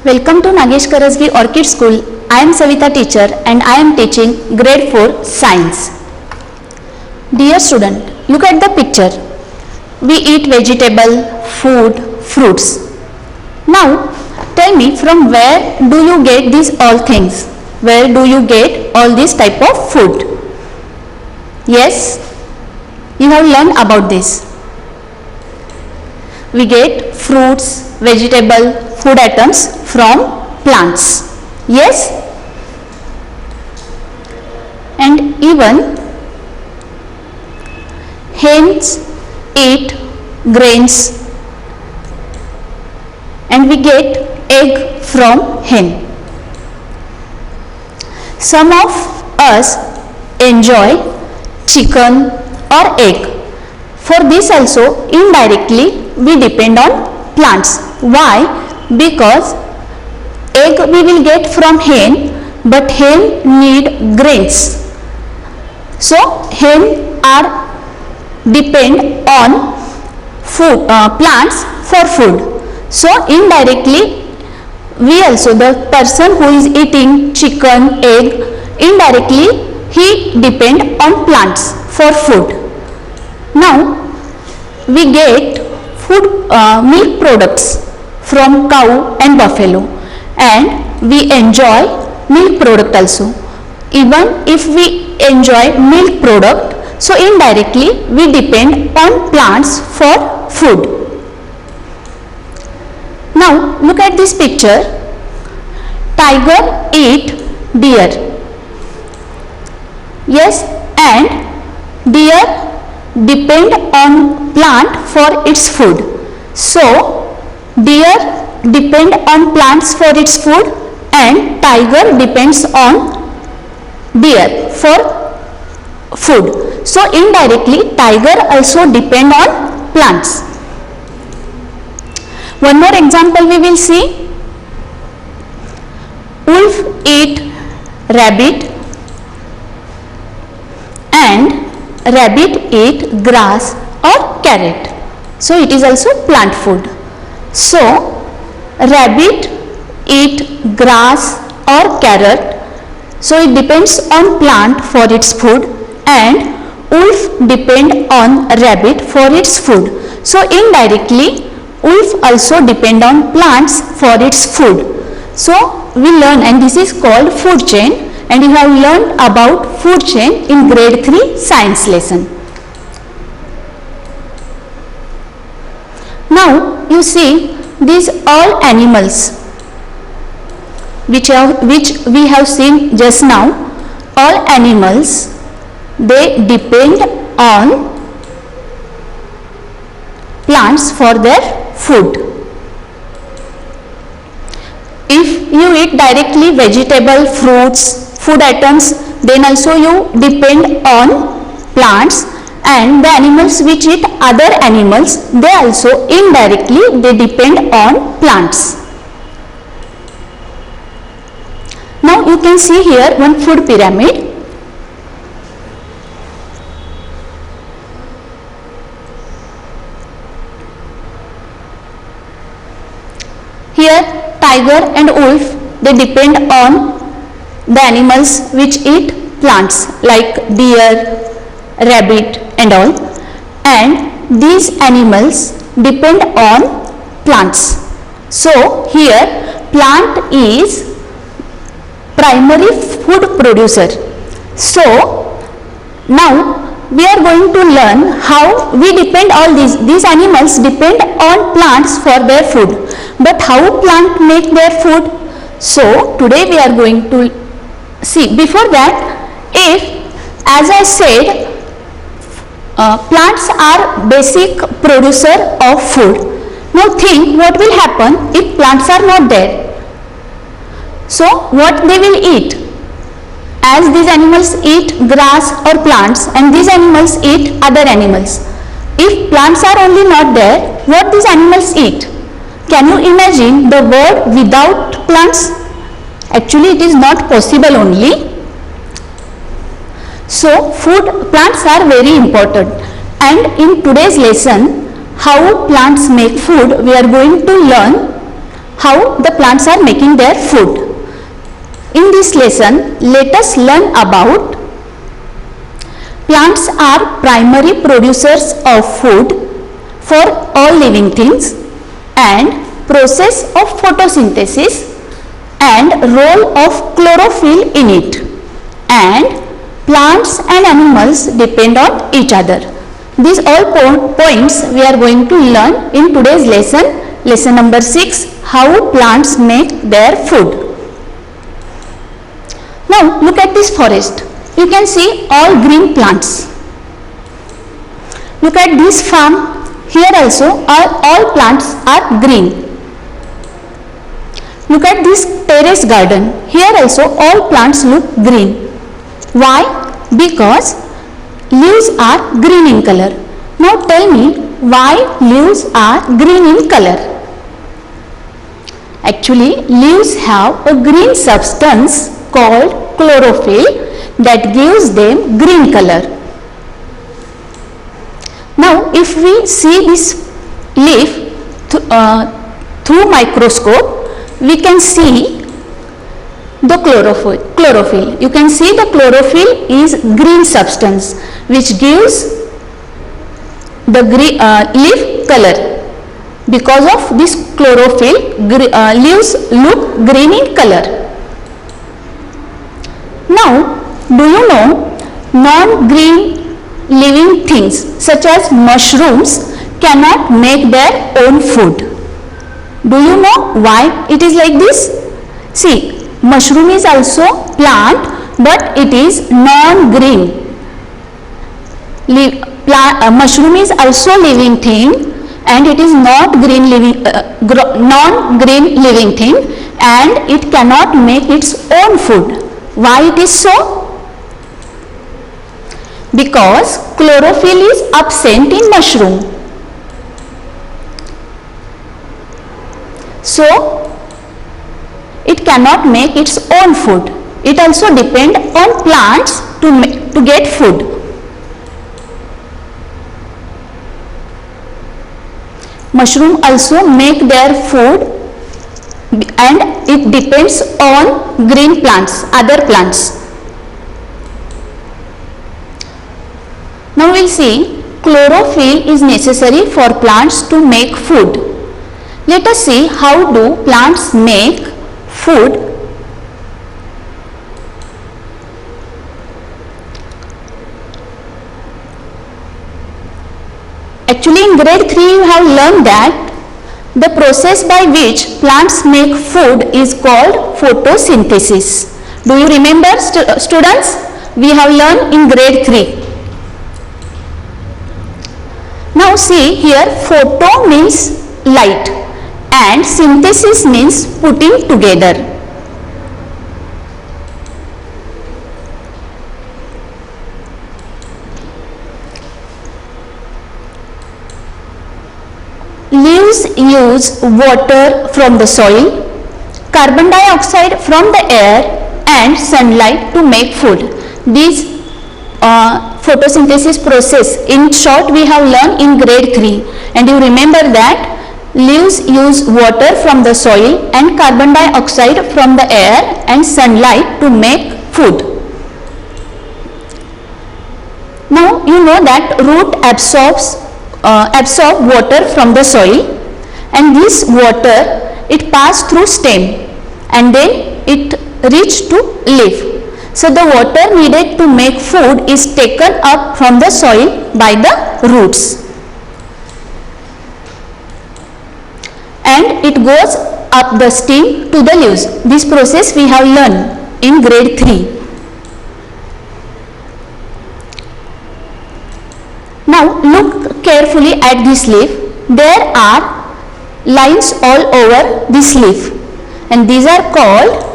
Welcome to Nagesh Karasgi Orchid School. I am Savita teacher and I am teaching grade 4 science. Dear student, look at the picture. We eat vegetable, food, fruits. Now tell me, from where do you get these all things? Where do you get all this type of food? Yes, you have learned about this. We get fruits, vegetable, food items from plants. Yes, and even hens eat grains and we get egg from hen. Some of us enjoy chicken or egg. For this also indirectly we depend on plants. Why? Because egg we will get from hen, but hen need grains. So hen are depend on food, plants for food. So indirectly we also, the person who is eating chicken, egg, indirectly he depend on plants for food. Now we get food, milk products from cow and buffalo, and we enjoy milk product also. Even if we enjoy milk product, so indirectly we depend on plants for food. Now look at this picture. Tiger eat deer. Yes, and deer depend on plant for its food. So deer depend on plants for its food and tiger depends on deer for food. So indirectly tiger also depend on plants. One more example we will see. Wolf eat rabbit and rabbit eat grass or carrot. So it is also plant food. So rabbit eat grass or carrot. So it depends on plant for its food and wolf depend on rabbit for its food. So indirectly wolf also depend on plants for its food. So we learn, and this is called food chain, and you have learned about food chain in grade 3 science lesson. Now you see these all animals which we have seen just now. All animals, they depend on plants for their food. If you eat directly vegetable, fruits, food items, then also you depend on plants, and the animals which eat other animals, they also indirectly they depend on plants. Now you can see here one food pyramid. Here tiger and wolf, they depend on the animals which eat plants like deer, rabbit and all, and these animals depend on plants. So here plant is primary food producer. So now we are going to learn how we depend all these animals depend on plants for their food, but how plant make their food. So today we are going to see. Before that, if, as I said, plants are basic producer of food. Now think what will happen if plants are not there. So what they will eat? As these animals eat grass or plants and these animals eat other animals. If plants are only not there, what these animals eat? Can you imagine the world without plants? Actually, it is not possible only. So, plants are very important, and in today's lesson, how plants make food, we are going to learn how the plants are making their food. In this lesson, let us learn about plants are primary producers of food for all living things, and process of photosynthesis and role of chlorophyll in it, and plants and animals depend on each other. These all points we are going to learn in today's lesson number 6, how plants make their food. Now look at this forest. You can see all green plants. Look at this farm. Here also all plants are green. Look at this terrace garden. Here also all plants look green. Why? Because leaves are green in color. Now tell me, why leaves are green in color? Actually, leaves have a green substance called chlorophyll that gives them green color. Now if we see this leaf through microscope, we can see the chlorophyll. You can see the chlorophyll is green substance which gives the leaf color. Because of this chlorophyll, leaves look green in color. Now, do you know non-green living things such as mushrooms cannot make their own food? Do you know why it is like this? See, mushroom is also plant, but it is non-green. Mushroom is also living thing, and it is not non-green living thing, and it cannot make its own food. Why it is so? Because chlorophyll is absent in mushroom. So it cannot make its own food. It also depends on plants to get food. Mushroom also make their food, and it depends on green plants, other plants. Now we will see chlorophyll is necessary for plants to make food. Let us see how do plants make food. Actually, in grade 3 you have learned that the process by which plants make food is called photosynthesis. Do you remember, students? We have learned in grade 3. Now see here, photo means light and synthesis means putting together. Leaves use water from the soil, carbon dioxide from the air and sunlight to make food. These photosynthesis process, in short, we have learned in grade 3, and you remember that leaves use water from the soil and carbon dioxide from the air and sunlight to make food. Now you know that root absorb water from the soil, and this water it pass through stem and then it reach to leaf. So the water needed to make food is taken up from the soil by the roots, and it goes up the stem to the leaves. This process we have learned in grade 3. Now look carefully at this leaf. There are lines all over this leaf, and these are called,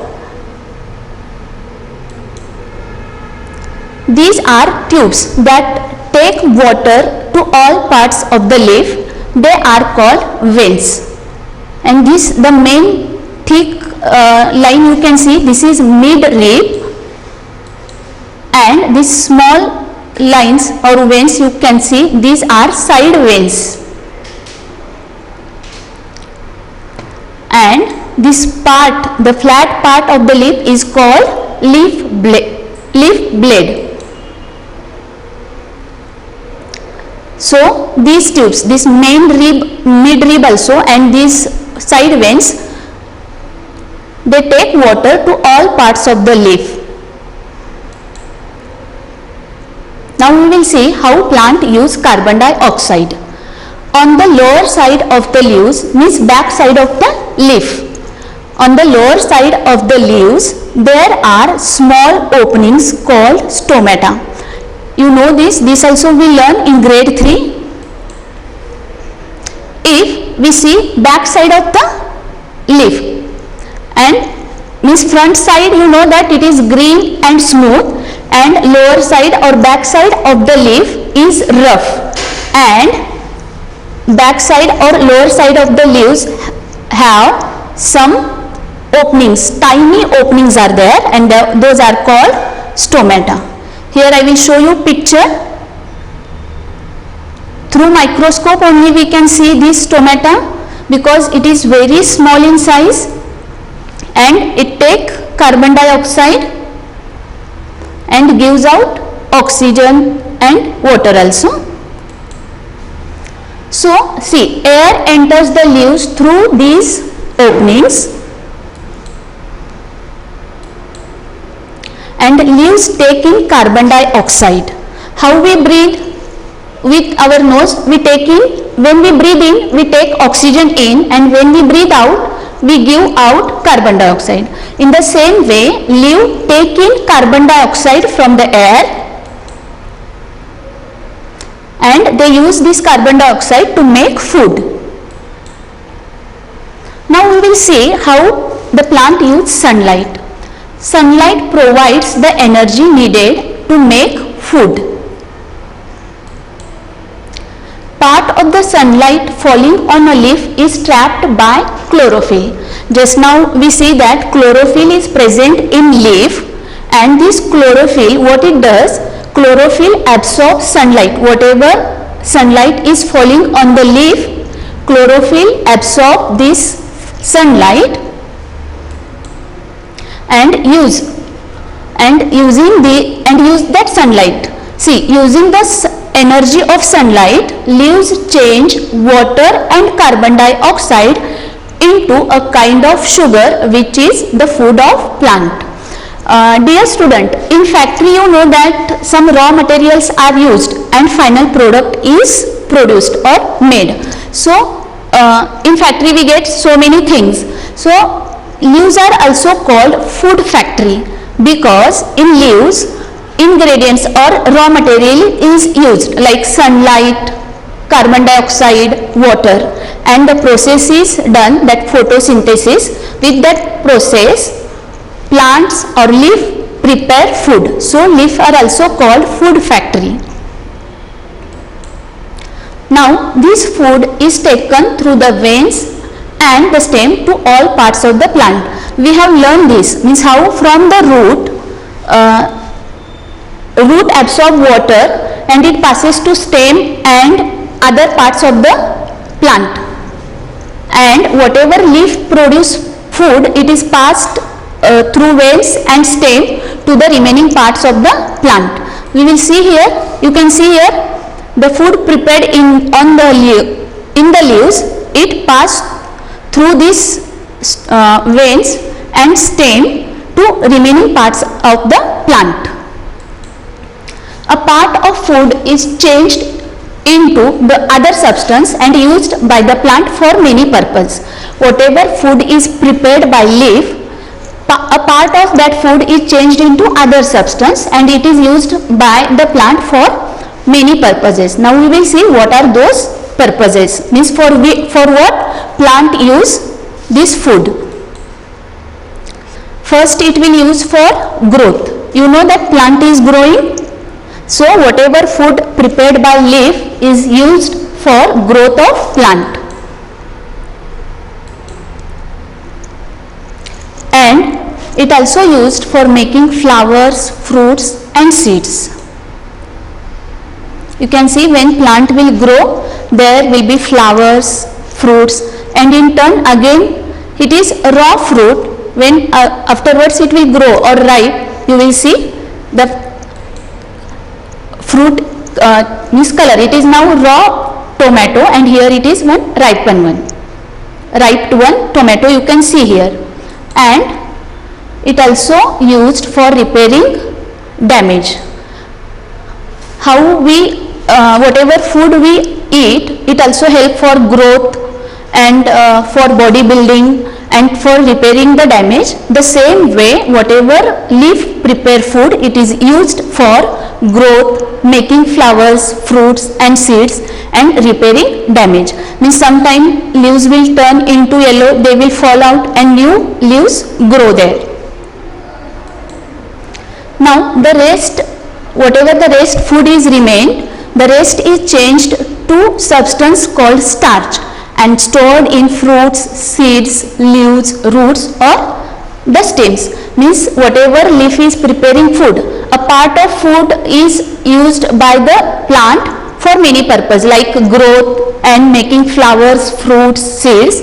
these are tubes that take water to all parts of the leaf. They are called veins. and this the main thick line you can see, this is mid rib, and these small lines or veins you can see, these are side veins. And this part, the flat part of the leaf is called leaf blade. So these tubes, this main rib, mid rib also, and these side veins, they take water to all parts of the leaf. Now we will see how plant use carbon dioxide. On the lower side of the leaves, means back side of the leaf. On the lower side of the leaves, there are small openings called stomata. You know this also we learn in grade 3. If we see back side of the leaf, and means front side, you know that it is green and smooth, and lower side or back side of the leaf is rough, and back side or lower side of the leaves have some openings, tiny openings are there, and those are called stomata. Here I will show you picture. Through microscope only we can see this stomata, because it is very small in size and it takes carbon dioxide and gives out oxygen and water also. So see, air enters the leaves through these openings, and leaves take in carbon dioxide. How we breathe? With our nose we take in, when we breathe in we take oxygen in, and when we breathe out we give out carbon dioxide. In the same way, leaves take in carbon dioxide from the air, and they use this carbon dioxide to make food. Now we will see how the plant uses sunlight. Sunlight provides the energy needed to make food. Part of the sunlight falling on a leaf is trapped by chlorophyll. Just now we see that chlorophyll is present in leaf, and this chlorophyll, what it does, chlorophyll absorbs sunlight. Whatever sunlight is falling on the leaf, chlorophyll absorbs this sunlight and use that sunlight. See, using the energy of sunlight, leaves change water and carbon dioxide into a kind of sugar, which is the food of plant. Dear student, in factory you know that some raw materials are used and final product is produced or made. So in factory we get so many things. So leaves are also called food factory, because in leaves ingredients or raw material is used like sunlight, carbon dioxide, water, and the process is done, that photosynthesis. With that process, plants or leaf prepare food. So leaf are also called food factory. Now this food is taken through the veins and the stem to all parts of the plant. We have learned this, means how from the root, root absorb water and it passes to stem and other parts of the plant, and whatever leaf produce food, it is passed through veins and stem to the remaining parts of the plant. We will see here, you can see here the food prepared in the leaves, it passed through these veins and stem to remaining parts of the plant. A part of food is changed into the other substance and used by the plant for many purposes. Whatever food is prepared by leaf, a part of that food is changed into other substance and it is used by the plant for many purposes. Now we will see what are those purposes, means for what plant use this food. First it will use for growth. You know that plant is growing, so whatever food prepared by leaf is used for growth of plant. and it also used for making flowers, fruits and seeds. You can see when plant will grow, there will be flowers, fruits, and in turn again it is raw fruit. When afterwards it will grow or ripe, you will see the fruit means color. It is now raw tomato, and here it is one ripened one. Ripe one tomato you can see here. And it also used for repairing damage. How we whatever food we eat, it also help for growth and for bodybuilding and for repairing the damage. The same way, whatever leaf prepare food, it is used for growth, making flowers, fruits and seeds, and repairing damage. Means sometime leaves will turn into yellow, they will fall out and new leaves grow there. Now the rest, whatever the rest food is remained, the rest is changed to substance called starch and stored in fruits, seeds, leaves, roots or the stems. Means whatever leaf is preparing food, a part of food is used by the plant for many purpose like growth and making flowers, fruits, seeds,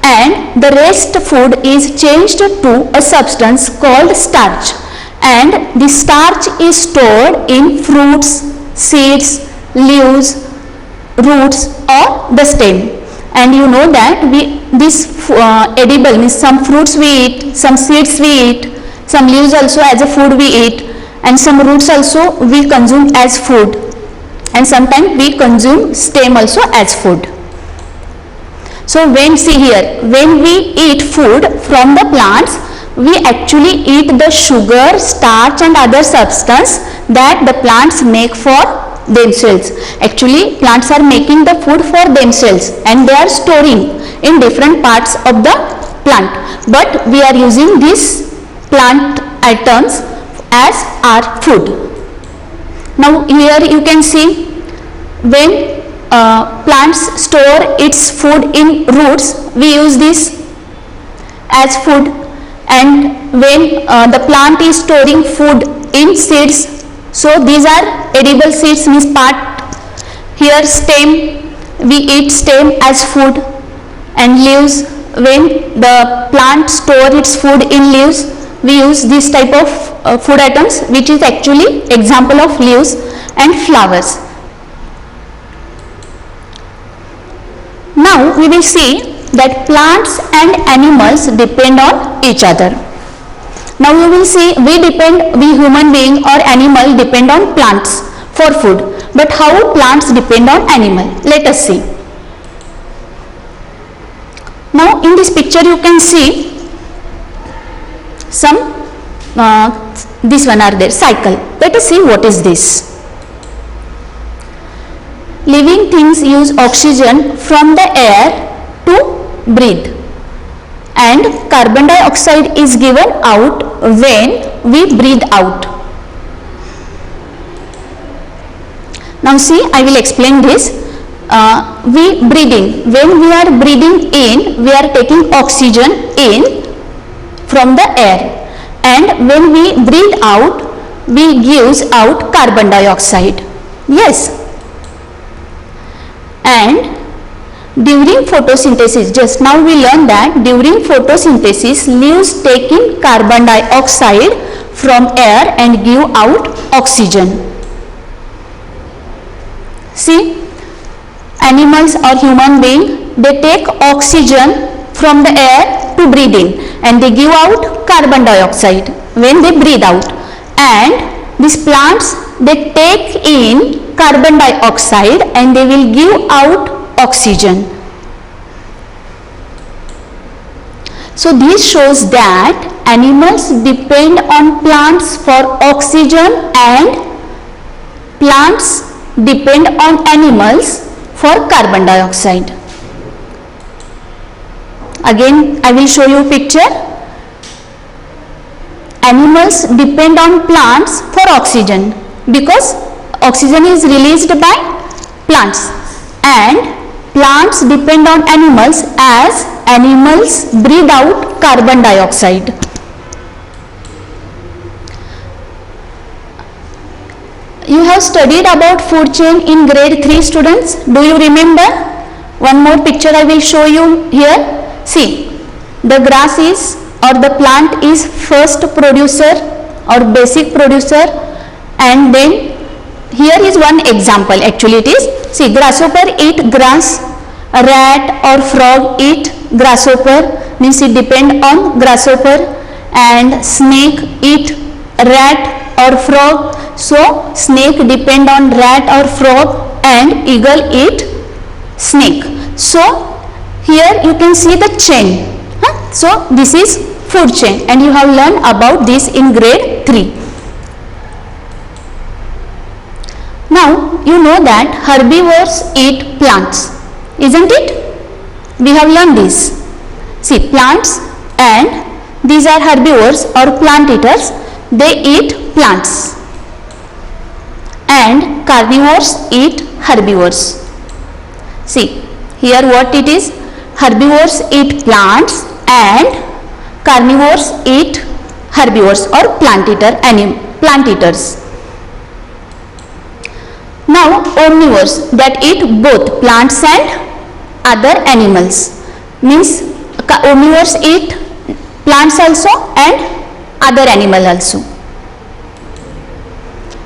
and the rest food is changed to a substance called starch, and the starch is stored in fruits, seeds, leaves, roots or the stem. And you know that this edible means some fruits we eat, some seeds we eat, some leaves also as a food we eat, and some roots also we consume as food, and sometimes we consume stem also as food. So when see here, when we eat food from the plants, we actually eat the sugar, starch and other substance that the plants make for themselves. Actually plants are making the food for themselves and they are storing in different parts of the plant, but we are using these plant items as our food. Now here you can see when plants store its food in roots, we use this as food, and when the plant is storing food in seeds, so these are edible seeds means part. Here stem, we eat stem as food, and leaves, when the plant store its food in leaves, we use this type of food items which is actually example of leaves and flowers. Now we will see that plants and animals depend on each other. Now you will see we human being or animal depend on plants for food, but how plants depend on animal? Let us see. Now in this picture you can see some this one are there, cycle. Let us see what is this. Living things use oxygen from the air to breathe, and carbon dioxide is given out when we breathe out. Now see, I will explain this. Breathing, when we are breathing in, we are taking oxygen in from the air, and when we breathe out, we gives out carbon dioxide. Yes. And during photosynthesis, just now we learned that during photosynthesis, leaves take in carbon dioxide from air and give out oxygen. See, animals or human being, they take oxygen from the air to breathe in, and they give out carbon dioxide when they breathe out. And these plants, they take in carbon dioxide and they will give out oxygen. So this shows that animals depend on plants for oxygen and plants depend on animals for carbon dioxide. Again I will show you picture. Animals depend on plants for oxygen because oxygen is released by plants, and plants depend on animals as animals breathe out carbon dioxide. you have studied about food chain in grade 3 students. Do you remember? One more picture I will show you here. See, the grass is or the plant is first producer or basic producer, and then here is one example. Actually it is, see, grasshopper eat grass, a rat or frog eat grasshopper, means it depend on grasshopper, and snake eat rat or frog, so snake depend on rat or frog, and eagle eat snake. So here you can see the chain. So this is food chain, and you have learned about this in grade 3. Now you know that herbivores eat plants, isn't it? We have learned this. See, plants, and these are herbivores or plant eaters. They eat plants, and carnivores eat herbivores. See, here what it is, herbivores eat plants and carnivores eat herbivores or plant eaters. Now omnivores, that eat both plants and other animals, means omnivores eat plants also and other animal also.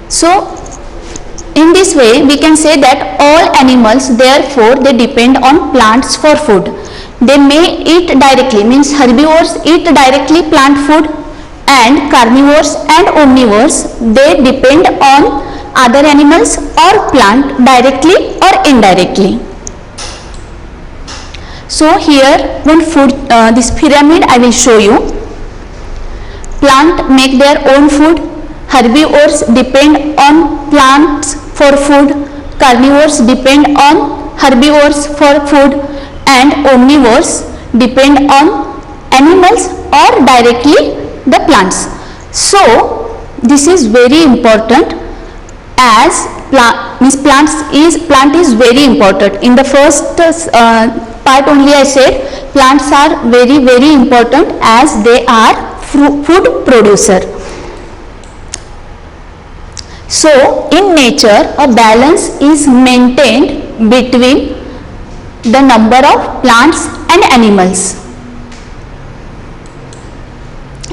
So in this way we can say that all animals, therefore they depend on plants for food. They may eat directly, means herbivores eat directly plant food, and carnivores and omnivores, they depend on other animals or plant directly or indirectly. So here one food, this pyramid I will show you. Plant make their own food, herbivores depend on plants for food, carnivores depend on herbivores for food, and omnivores depend on animals or directly the plants. So this is very important, as plant is very important. In the first part only I said plants are very important, as they are food producer. So in nature a balance is maintained between the number of plants and animals,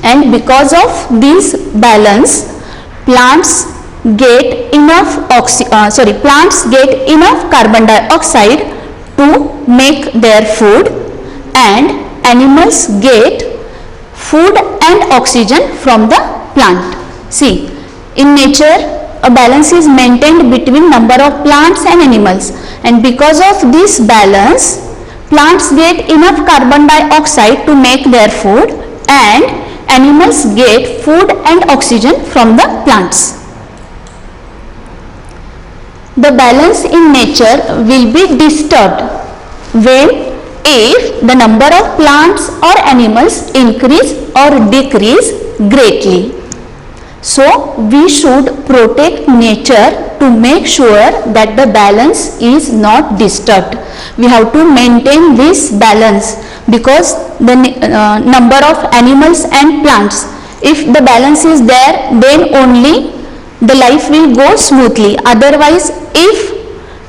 and because of this balance plants get enough carbon dioxide to make their food, and animals get food and oxygen from the plant. See, in nature a balance is maintained between number of plants and animals, and because of this balance plants get enough carbon dioxide to make their food, and animals get food and oxygen from the plants. The balance in nature will be disturbed if the number of plants or animals increase or decrease greatly. So we should protect nature to make sure that the balance is not disturbed. We have to maintain this balance, because the number of animals and plants, if the balance is there, then only the life will go smoothly. Otherwise, if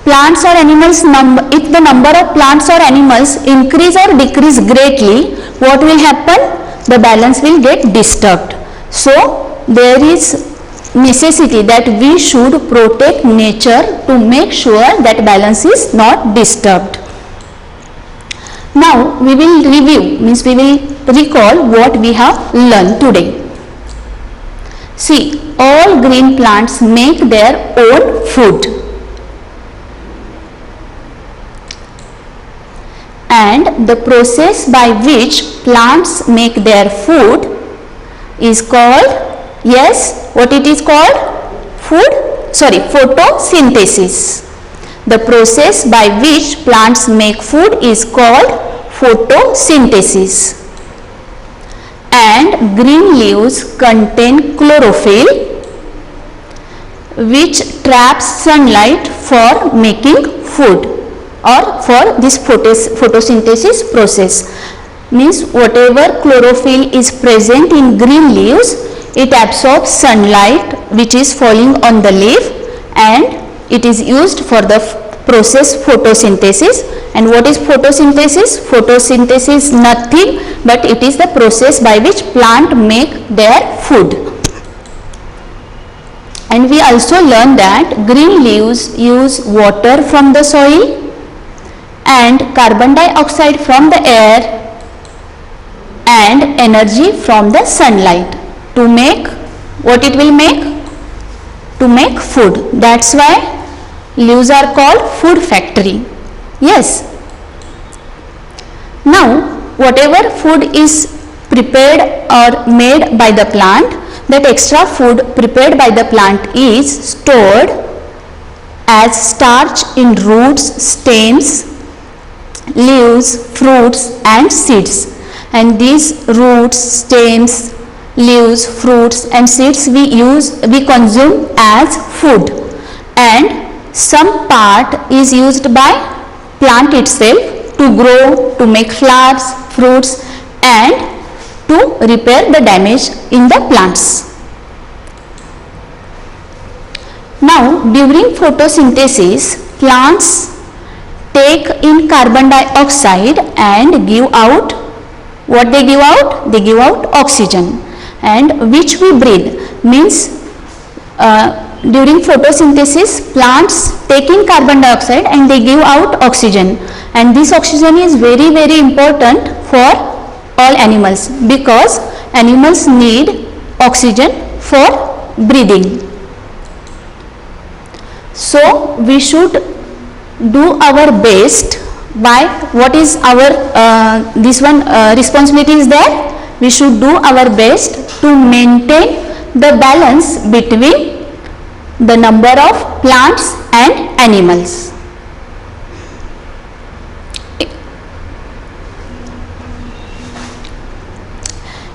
the number of plants or animals increase or decrease greatly, what will happen? The balance will get disturbed. So there is necessity that we should protect nature to make sure that balance is not disturbed. Now we will review, means we will recall what we have learned today. See, all green plants make their own food, and the process by which plants make their food is called, yes, what it is called? Photosynthesis. The process by which plants make food is called photosynthesis. And green leaves contain chlorophyll, which traps sunlight for making food or for this photosynthesis process. Means whatever chlorophyll is present in green leaves, it absorbs sunlight which is falling on the leaf, and it is used for the process photosynthesis. And what is photosynthesis? Photosynthesis is nothing but it is the process by which plant make their food. And we also learn that green leaves use water from the soil and carbon dioxide from the air and energy from the sunlight to make what it will make? To make food. That's why leaves are called food factory. Yes. Now, whatever food is prepared or made by the plant, that extra food prepared by the plant is stored as starch in roots, stems, leaves, fruits and seeds. And these roots, stems, leaves, fruits and seeds we consume as food, and some part is used by plant itself to grow, to make flowers, fruits and to repair the damage in the plants. Now, during photosynthesis, plants take in carbon dioxide and give out what they give out? They give out oxygen, and which we breathe. Means during photosynthesis, plants take in carbon dioxide and they give out oxygen, and this oxygen is very, very important for all animals because animals need oxygen for breathing. So we should do our best. By what is our responsibility is there? We should do our best to maintain the balance between the number of plants and animals.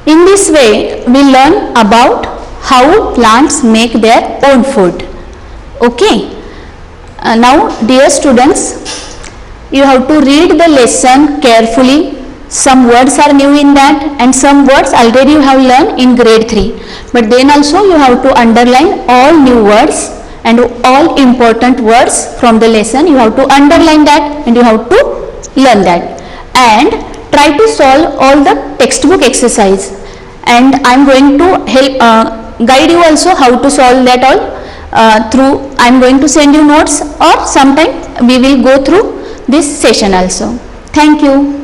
In this way, we learn about how plants make their own food. Okay. Now, dear students, you have to read the lesson carefully. Some words are new in that and some words already you have learned in grade 3. But then also you have to underline all new words and all important words from the lesson. You have to underline that and you have to learn that. And try to solve all the textbook exercise. And I am going to help guide you also how to solve that all through. I am going to send you notes, or sometime we will go through this session also. Thank you.